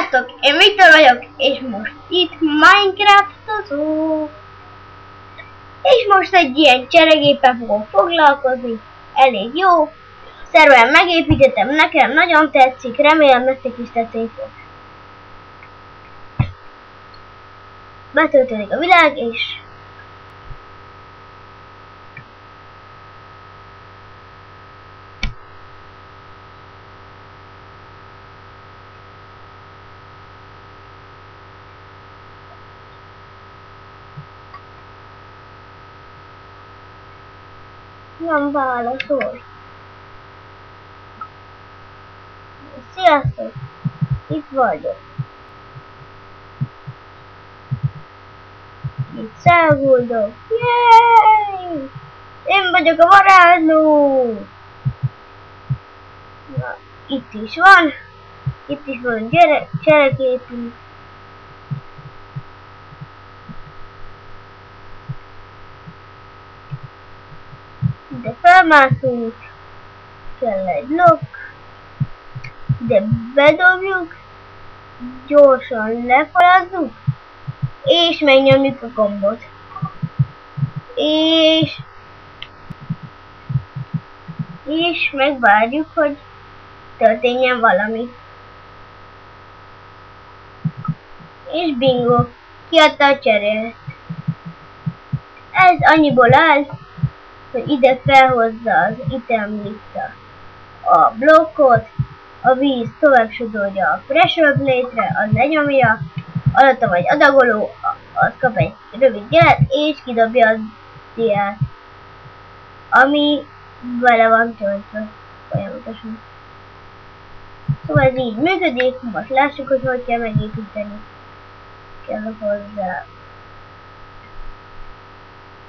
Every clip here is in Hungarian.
Sziasztok! Én Viktor vagyok, és most itt Minecraftozok. És most egy ilyen cseregéppel fogok foglalkozni. Elég jó. Szerveren megépítettem, nekem nagyon tetszik, remélem nektek is tetszeni fog. Betöltődik a világ, és nem válaszol. Sziasztok! Itt vagyok. Itt száguldok. Jéééé! Én vagyok a varázsló! Na, itt is van. Itt is van cseregépünk. Ide felmászunk. Kell egy blokk. Ide bedobjuk. Gyorsan lefalazzuk. És megnyomjuk a gombot. És megvárjuk, hogy történjen valami. És bingo! Kiadta a cserét. Ez annyiból áll, hogy ide felhozza az item lista a blokkot, a víz tovább sodorja a pressure plate-re, az lenyomja, alatta vagy adagoló, az kap egy rövid jelet, és kidobja az diát, ami vele van töltve folyamatosan. Szóval ez így működik, most lássuk, hogy hogy kell megépíteni. Kell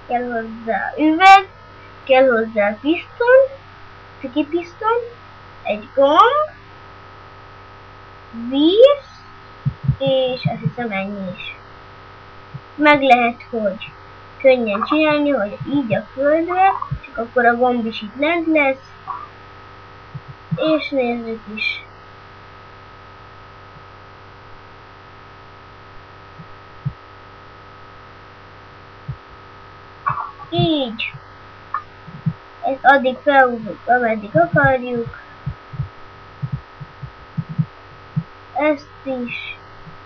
hozzá üveg, kell hozzá pisztoly, pisztoly, egy gomb, víz, és azt hiszem ennyi is. Meg lehet, hogy könnyen csinálni, hogy így a földre, csak akkor a gomb is itt lent lesz. És nézzük is. Így. Ezt addig felhúzzuk, ameddig akarjuk. Ezt is.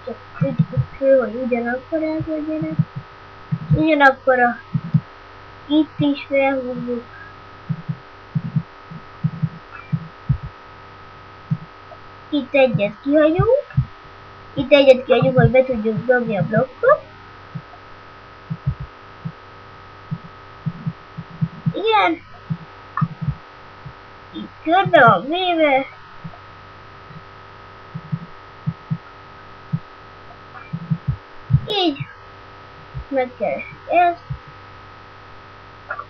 Csak tegyük föl, hogy ugyanakkor elvegyenek. Ugyanakkor itt is felhúzzuk. Itt egyet kihagyunk. Itt egyet kihagyunk, hogy be tudjuk dobni a blokkot. Igen. Itt körbe van véve. Így. Megkeressük ezt.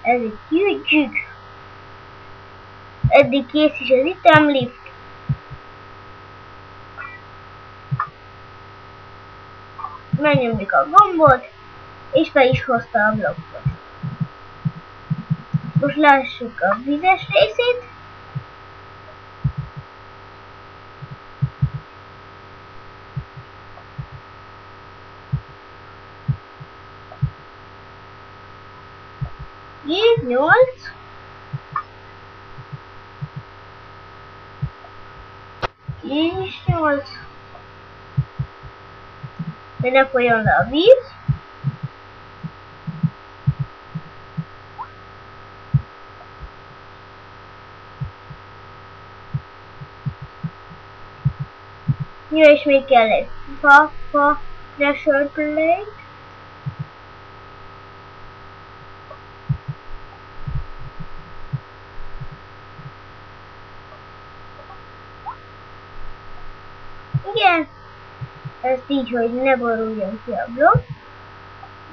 Ezért kiütjük. Eddig kész is az item lift. Megnyomjuk a gombot, és fel is hozta a blokkot. Most lássuk a vizes részét. Így 8. És 8. De ne folyjon le a víz. Jó, és még kell egy pressure plate. Igen. Ezt így, hogy ne boruljon ki a blokk.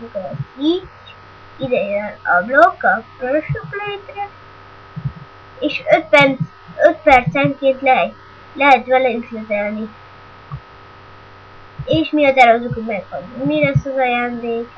Akkor ezt így. Ide jön a blokk a pressure plate-re. És 5 percenként lehet vele üzletelni. És mi határozzuk, hogy meghagyjuk. Mi lesz az ajándék?